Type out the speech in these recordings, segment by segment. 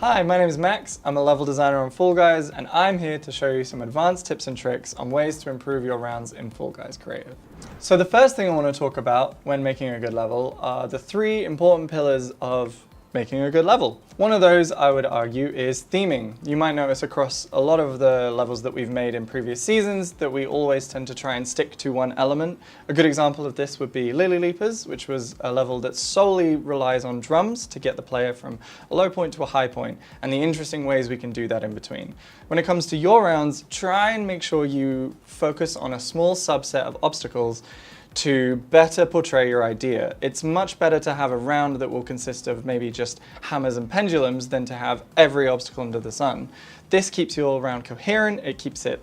Hi, my name is Max. I'm a level designer on Fall Guys, and I'm here to show you some advanced tips and tricks on ways to improve your rounds in Fall Guys Creative. So the first thing I want to talk about when making a good level are the three important pillars of making a good level. One of those, I would argue, is theming. You might notice across a lot of the levels that we've made in previous seasons that we always tend to try and stick to one element. A good example of this would be Lily Leapers, which was a level that solely relies on drums to get the player from a low point to a high point, and the interesting ways we can do that in between. When it comes to your rounds, try and make sure you focus on a small subset of obstacles to better portray your idea. It's much better to have a round that will consist of maybe just hammers and pendulums than to have every obstacle under the sun. This keeps your round coherent, it keeps it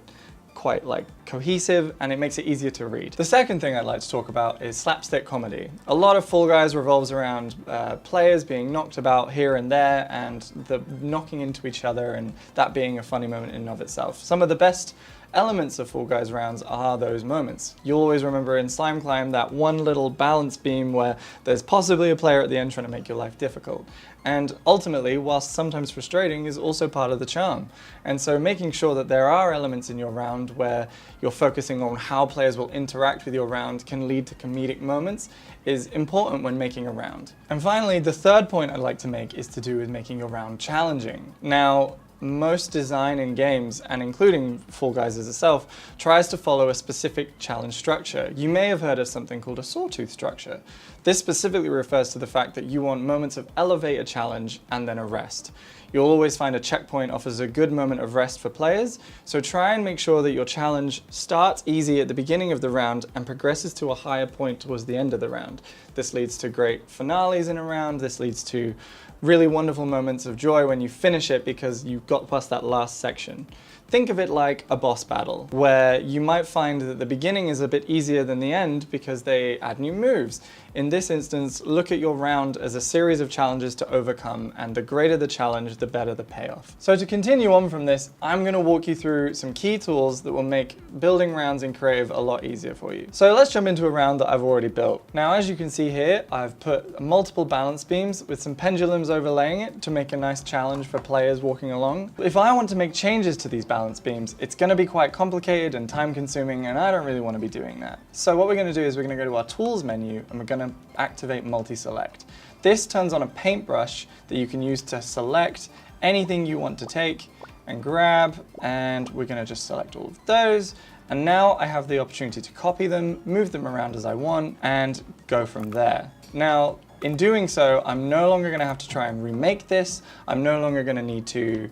quite cohesive, and it makes it easier to read. The second thing I'd like to talk about is slapstick comedy. A lot of Fall Guys revolves around players being knocked about here and there and the knocking into each other, and that being a funny moment in and of itself. Some of the best elements of Fall Guys rounds are those moments. You'll always remember in Slime Climb that one little balance beam where there's possibly a player at the end trying to make your life difficult. And ultimately, whilst sometimes frustrating, is also part of the charm. And so making sure that there are elements in your round where you're focusing on how players will interact with your round can lead to comedic moments is important when making a round. And finally, the third point I'd like to make is to do with making your round challenging. Now, most design in games, and including Fall Guys as itself, tries to follow a specific challenge structure. You may have heard of something called a sawtooth structure. This specifically refers to the fact that you want moments of elevated challenge and then a rest. You'll always find a checkpoint offers a good moment of rest for players, so try and make sure that your challenge starts easy at the beginning of the round and progresses to a higher point towards the end of the round. This leads to great finales in a round, this leads to really wonderful moments of joy when you finish it because you got past that last section. Think of it like a boss battle, where you might find that the beginning is a bit easier than the end because they add new moves. In this instance, look at your round as a series of challenges to overcome, and the greater the challenge, the better the payoff. So to continue on from this, I'm going to walk you through some key tools that will make building rounds in Creative a lot easier for you. So let's jump into a round that I've already built. Now, as you can see here, I've put multiple balance beams with some pendulums overlaying it to make a nice challenge for players walking along. If I want to make changes to these balance beams, it's going to be quite complicated and time consuming, and I don't really want to be doing that. So what we're going to do is we're going to go to our tools menu and we're going to activate multi-select. This turns on a paintbrush that you can use to select anything you want to take and grab, and we're going to just select all of those. And now I have the opportunity to copy them, move them around as I want, and go from there. Now, in doing so, I'm no longer going to have to try and remake this. I'm no longer going to need to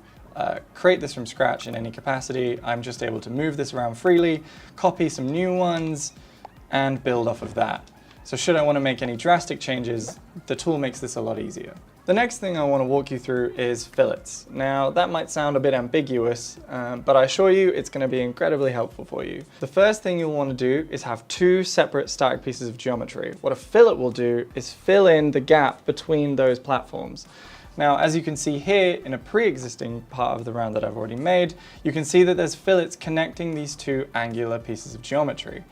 create this from scratch in any capacity. I'm just able to move this around freely, copy some new ones, and build off of that. So should I want to make any drastic changes, the tool makes this a lot easier. The next thing I want to walk you through is fillets. Now, that might sound a bit ambiguous, but I assure you it's going to be incredibly helpful for you. The first thing you'll want to do is have two separate static pieces of geometry. What a fillet will do is fill in the gap between those platforms. Now, as you can see here in a pre-existing part of the round that I've already made, you can see that there's fillets connecting these two angular pieces of geometry.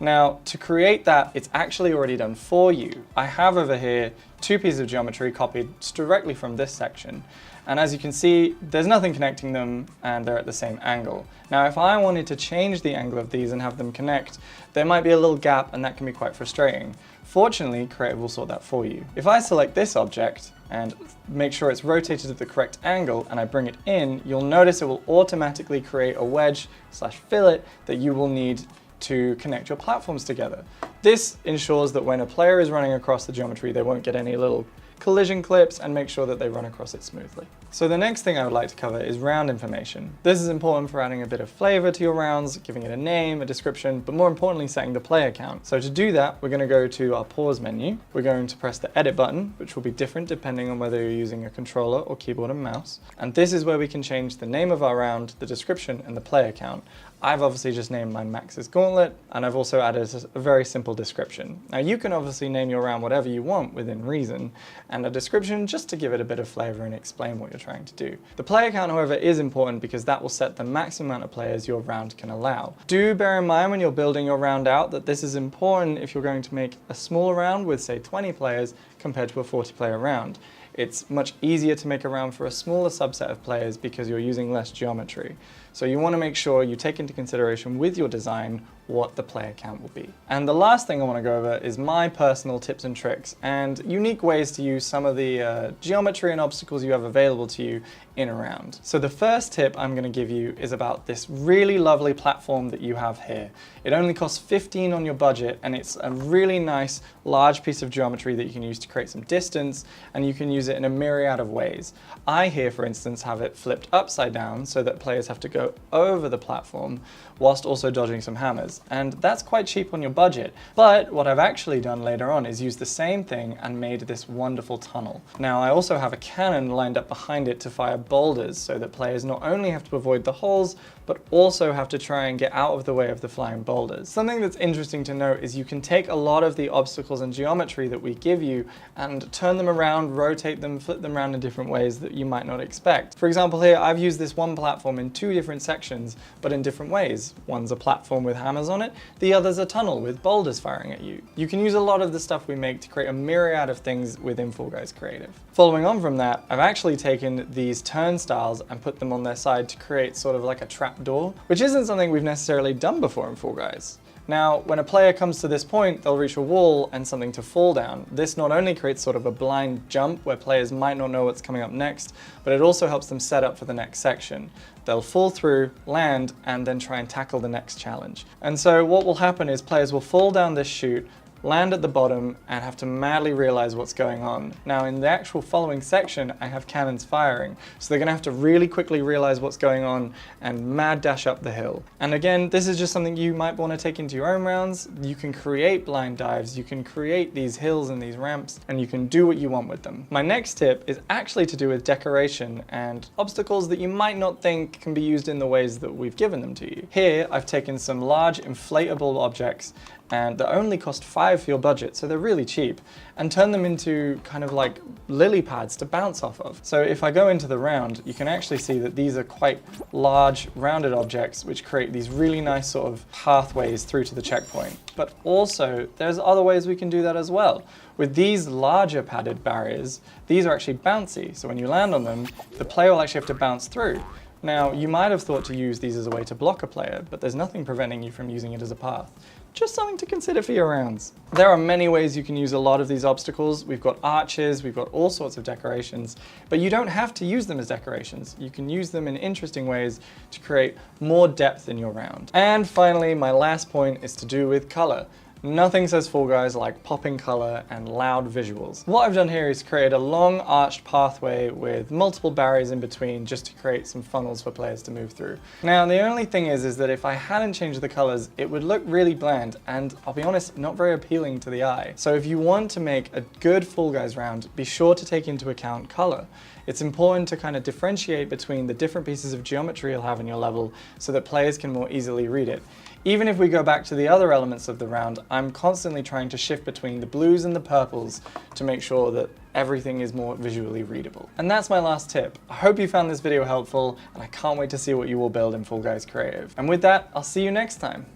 Now, to create that, it's actually already done for you. I have over here two pieces of geometry copied directly from this section. And as you can see, there's nothing connecting them and they're at the same angle. Now, if I wanted to change the angle of these and have them connect, there might be a little gap and that can be quite frustrating. Fortunately, Creative will sort that for you. If I select this object and make sure it's rotated at the correct angle and I bring it in, you'll notice it will automatically create a wedge/fillet that you will need to connect your platforms together. This ensures that when a player is running across the geometry, they won't get any little collision clips and make sure that they run across it smoothly. So the next thing I would like to cover is round information. This is important for adding a bit of flavor to your rounds, giving it a name, a description, but more importantly, setting the player count. So to do that, we're going to go to our pause menu. We're going to press the edit button, which will be different depending on whether you're using a controller or keyboard and mouse. And this is where we can change the name of our round, the description, and the player count. I've obviously just named mine Max's Gauntlet, and I've also added a very simple description. Now you can obviously name your round whatever you want within reason, and a description just to give it a bit of flavor and explain what you're trying to do. The player count, however, is important because that will set the maximum amount of players your round can allow. Do bear in mind when you're building your round out that this is important if you're going to make a smaller round with, say, 20 players compared to a 40-player round. it's much easier to make a round for a smaller subset of players because you're using less geometry. So you want to make sure you take into consideration with your design what the player count will be. And the last thing I want to go over is my personal tips and tricks and unique ways to use some of the geometry and obstacles you have available to you in a round. So the first tip I'm going to give you is about this really lovely platform that you have here. It only costs 15 on your budget, and it's a really nice large piece of geometry that you can use to create some distance, and you can use it in a myriad of ways. I here, for instance, have it flipped upside down so that players have to go over the platform whilst also dodging some hammers. And that's quite cheap on your budget. But what I've actually done later on is use the same thing and made this wonderful tunnel. Now I also have a cannon lined up behind it to fire boulders so that players not only have to avoid the holes, but also have to try and get out of the way of the flying boulders. Something that's interesting to note is you can take a lot of the obstacles and geometry that we give you and turn them around, rotate them, flip them around in different ways that you might not expect. For example, here I've used this one platform in two different sections, but in different ways. One's a platform with hammers on it, the other's a tunnel with boulders firing at you. You can use a lot of the stuff we make to create a myriad of things within Fall Guys Creative. Following on from that, I've actually taken these turnstiles and put them on their side to create sort of like a trap door, which isn't something we've necessarily done before in Fall Guys. Now, when a player comes to this point, they'll reach a wall and something to fall down. This not only creates sort of a blind jump where players might not know what's coming up next, but it also helps them set up for the next section. They'll fall through, land, and then try and tackle the next challenge. And so what will happen is players will fall down this chute, land at the bottom, and have to madly realize what's going on. Now in the actual following section, I have cannons firing, so they're gonna have to really quickly realize what's going on and mad dash up the hill. And again, this is just something you might wanna take into your own rounds. You can create blind dives, you can create these hills and these ramps, and you can do what you want with them. My next tip is actually to do with decoration and obstacles that you might not think can be used in the ways that we've given them to you. Here, I've taken some large inflatable objects and they only cost 5 for your budget, so they're really cheap, and turn them into kind of like lily pads to bounce off of. So if I go into the round, you can actually see that these are quite large rounded objects which create these really nice sort of pathways through to the checkpoint. But also there's other ways we can do that as well. With these larger padded barriers, these are actually bouncy, so when you land on them, the player will actually have to bounce through. Now, you might have thought to use these as a way to block a player, but there's nothing preventing you from using it as a path. Just something to consider for your rounds. There are many ways you can use a lot of these obstacles. We've got arches, we've got all sorts of decorations, but you don't have to use them as decorations. You can use them in interesting ways to create more depth in your round. And finally, my last point is to do with color. Nothing says Fall Guys like popping color and loud visuals. What I've done here is create a long arched pathway with multiple barriers in between just to create some funnels for players to move through. Now the only thing is that if I hadn't changed the colors, it would look really bland and, I'll be honest, not very appealing to the eye. So if you want to make a good Fall Guys round, be sure to take into account color. It's important to kind of differentiate between the different pieces of geometry you'll have in your level so that players can more easily read it. Even if we go back to the other elements of the round, I'm constantly trying to shift between the blues and the purples to make sure that everything is more visually readable. And that's my last tip. I hope you found this video helpful, and I can't wait to see what you will build in Fall Guys Creative. And with that, I'll see you next time.